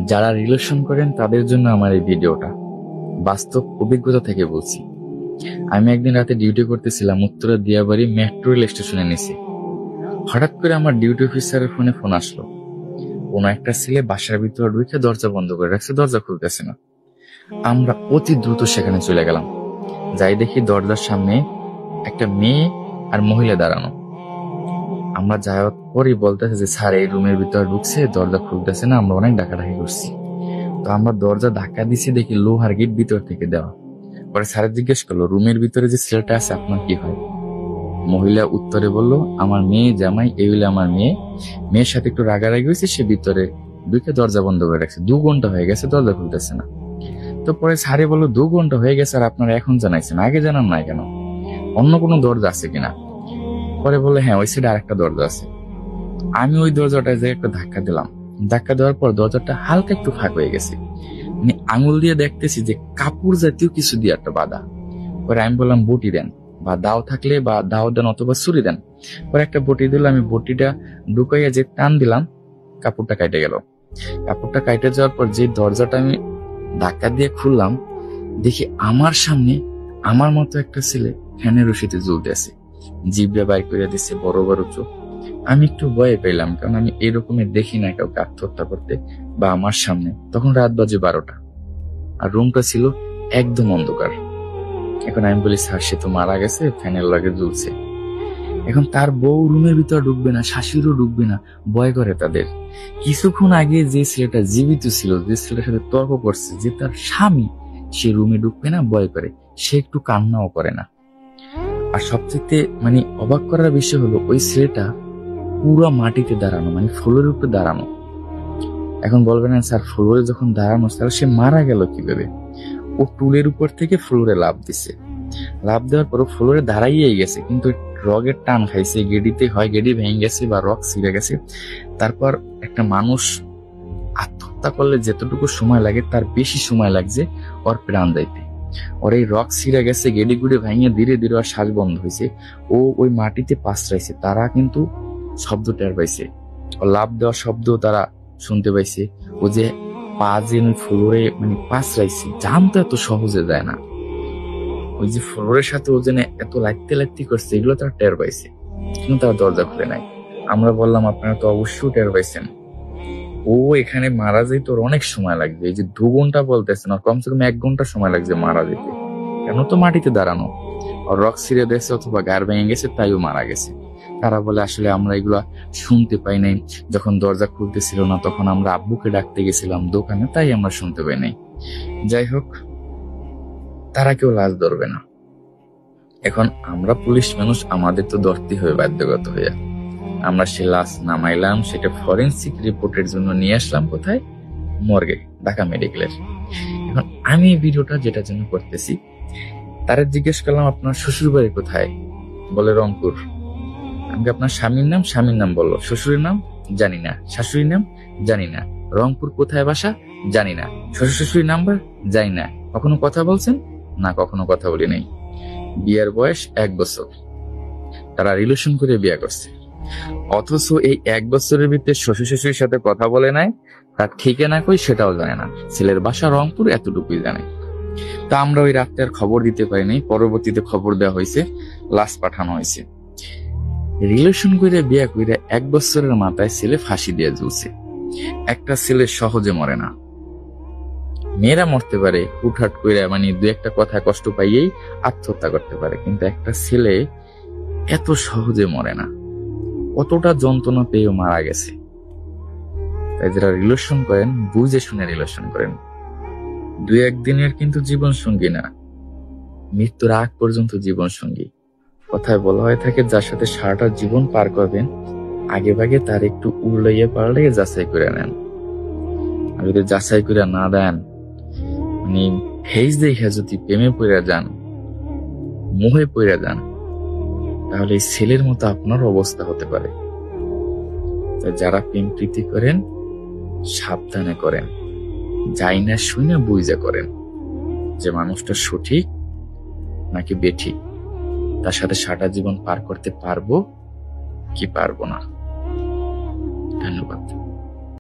যারা রিলেশন করেন তাদের জন্য আমার এই ভিডিওটা, বাস্তব অভিজ্ঞতা থেকে বলছি। আমি একদিন রাতে ডিউটি করতেছিলাম উত্তরা দিয়াবাড়ি মেট্রো রেল স্টেশনে নিচে। হঠাৎ করে আমার ডিউটি অফিসারের ফোন আসলো। কোনো একটা ছেলে বাসার ভিতরে ঢুকে দরজা বন্ধ করে রাখছে, দরজা খুলতেছে না। আমরা অতি দ্রুত সেখানে চলে গেলাম। যাই দেখি দরজার সামনে একটা মেয়ে আর মহিলা দাঁড়ানো। আমরা যাওয়ার পরই বলতেছে যে স্যার এই রুমের ভিতরে ঢুকছে, দরজা খুলতেছে না, আমরা অনেক ডাকাডাকি করছি। তো আমরা দরজা ধাক্কা দিছি, দেখি লোহার গেট ভিতর থেকে দেওয়া। পরে স্যার জিজ্ঞেস করলো, রুমের ভিতরে যে ছেলেটা আছে আপনার কি হয়? মহিলা উত্তরে বলল, আমার মেয়ে জামাই, এই হইলে আমার মেয়ে। মেয়ের সাথে একটু রাগারাগি হয়েছে, সে ভিতরে ঢুকে দরজা বন্ধ করে রাখছে। 2 ঘন্টা হয়ে গেছে, দরজা খুলতেছে না। তো পরে স্যারে বললো, 2 ঘন্টা হয়ে গেছে আর আপনারা এখন জানাইছেন, আগে জানান নাই কেন? অন্য কোনো দরজা আছে কিনা? পরে বললো, হ্যাঁ ওই সাইডে আরেকটা দরজা আছে। আমি ওই দরজাটায় যে একটা ধাক্কা দিলাম। ধাক্কা দেওয়ার পর দরজাটা হালকা একটু ফাঁক হয়ে গেছে। মানে আঙুল দিয়ে দেখতেছি যে কাপড় জাতীয় কিছু দিয়ে একটা বাঁধা। পরে আমি বললাম, বটি দেন, বা দাও থাকলে বা দাও দেন অথবা ছুরি দেন। পরে একটা বটি দিল, আমি বটিটা ঢুকাইয়া যে টান দিলাম, কাপড়টা কাটে গেল। কাপড়টা কাটে যাওয়ার পর যে দরজাটা আমি ধাক্কা দিয়ে খুললাম, দেখি আমার সামনে আমার মতো একটা ছেলে ফ্যানের রশিতে ঝুলতে আছে, জিভটা বাইর করে দিচ্ছে, বড় বড় চোখ। আমি একটু ভয় পেলাম, কারণ আমি এরকমের দেখি না কাউকে আত্মহত্যা করতে বা আমার সামনে। তখন রাত বাজে 12টা, আর রুমটা ছিল একদম অন্ধকার। এখন আমি বলি, স্যার সে তো মারা গেছে, ফ্যানের লাগে ঝুলছে। এখন তার বউ রুমের ভিতরে ঢুকবে না, শাশুড়িও ঢুকবে না, ভয় করে তাদের। কিছুক্ষণ আগে যে ছেলেটা জীবিত ছিল, যে ছেলেটার সাথে তর্ক করছে, যে তার স্বামী, সে রুমে ঢুকবে না, ভয় করে। সে একটু কান্নাও করে না। আর সবচেয়ে মানে অবাক করার বিষয় হলো, ওই ছেলেটা পুরো মাটিতে দাঁড়ানো, মানে ফ্লোরের উপরে দাঁড়ানো। এখন বলবেন না স্যার, ফ্লোরে যখন দাঁড়ানো তাহলে সে মারা গেল কিভাবে? ও টুলের উপর থেকে ফ্লোরে লাফ দিছে। লাফ দেওয়ার পর ফ্লোরে দাঁড়াইয়েই গেছে, কিন্তু রগের টান খাইছে, গেডিতে হয় গেডি ভেঙে গেছে বা রক ছিঁড়ে গেছে। তারপর একটা মানুষ আত্মহত্যা করলে যেতটুকু সময় লাগে তার বেশি সময় লাগছে ওর প্রাণ যাইতে। ওর এই রক ছিঁড়ে গেছে, গেডি গুড়ি ভেঙে ধীরে ধীরে ওর শ্বাস বন্ধ হয়েছে। ও ওই মাটিতে পাঁচড়াইছে, তারা কিন্তু শব্দ টের পাইছে। ও লাফ দেওয়ার শব্দ তারা শুনতে পাইছে। ও যে পা যে ফ্লোরে মানে পাঁচড়াইছে, জাম তো এত সহজে যায় না। ওই যে ফ্লোরের সাথে ও যেন এত লাগতে লাগতে করছে, এগুলো তারা টের পাইছে, কিন্তু তারা দরজা খুলে নাই। আমরা বললাম, আপনারা তো অবশ্যই টের পাইছেন, ও এখানে মারা যেতে ওর অনেক সময় লাগবে। এই যে 2 ঘন্টা বলতেছে না, কমসে কম 1 ঘন্টা সময় লাগছে মারা যেতে। কেন? তো মাটিতে দাঁড়ানো, আর রক ছিঁড়ে দিয়েছে অথবা গাড় ভেঙে গেছে, তাইও মারা গেছে। তারা বলে, আসলে আমরা এগুলা শুনতে পাই নাই, যখন দরজা খুলতেছিল না তখন আমরা আব্বুকে ডাকতে গেছিলাম দোকানে, তাই আমরা শুনতে পাই নাই। যাই হোক, তারা কেউ লাশ ধরবে না। এখন আমরা পুলিশ মানুষ, আমাদের তো ধরতে হবে বাধ্যগত হয়ে। আমরা সে লাশ নামাইলাম, সেটা ফরেন্সিক রিপোর্টের জন্য নিয়ে আসলাম কোথায়? মর্গে, ঢাকা মেডিকেলের। এখন আমি এই ভিডিওটা যেটার জন্য করতেছি, তারা জিজ্ঞেস করলাম, আপনার শ্বশুর বাড়ি কোথায়? বলে রংপুর। আমি আপনার স্বামীর নাম বললো। শ্বশুরের নাম জানি না, শাশুড়ির নাম জানি না, রংপুর কোথায় বাসা জানি না, শ্বশুর শাশুড়ির নাম্বার জানি না। কখনো কথা বলছেন? না, কখনো কথা বলি নাই। বিয়ের বয়স 1 বছর, তারা রিলেশন করে বিয়ে করছে। অথচ এই 1 বছরের ভিতরে শ্বশুর শাশুড়ির সাথে কথা বলে নাই, তার ঠিকানা কই সেটাও জানে না। ছেলের বাসা রংপুর, এতটুকুই জানে। তা আমরা ওই রাতে আর খবর দিতে পারিনি। পরবর্তীতে খবর দেওয়া হয়েছে, লাশ পাঠানো হয়েছে। রিলেশন করে বিয়ে করে 1 বছরের মাথায় ছেলে ফাঁসি দিয়ে ঝুলছে। একটা ছেলে সহজে মরে না। মেয়েরা মরতে পারে হুটহাট করে, মানে 2-1 কথা কষ্ট পাইয়েই আত্মহত্যা করতে পারে, কিন্তু একটা ছেলে এত সহজে মরে না। কতটা যন্ত্রণা পেয়েও মারা গেছে। তাই যারা রিলেশন করেন, বুঝে শুনে রিলেশন করেন। 2-1 দিনের কিন্তু জীবন সঙ্গী না, মৃত্যুর আগ পর্যন্ত জীবন সঙ্গী। কথায় বলা হয়ে থাকে, যার সাথে সারাটা জীবন পার করবেন, আগে ভাগে তার একটু উল্লাইয়ে পাল্টাইয়ে যাচাই করে নেন। আর যদি যাচাই করে না দেন, মানে ফেস দেখে যদি প্রেমে পড়ে যান, মোহে পড়ে যান, তাহলে এই ছেলের মতো আপনার অবস্থা হতে পারে। তাই যারা প্রেম প্রীতি করেন, সাবধানে করেন, যাই না শুনে বুঝে করেন যে মানুষটা সঠিক নাকি বেঠিক, তার সাথে সারা জীবন পার করতে পারবো কি পারবো না। ধন্যবাদ।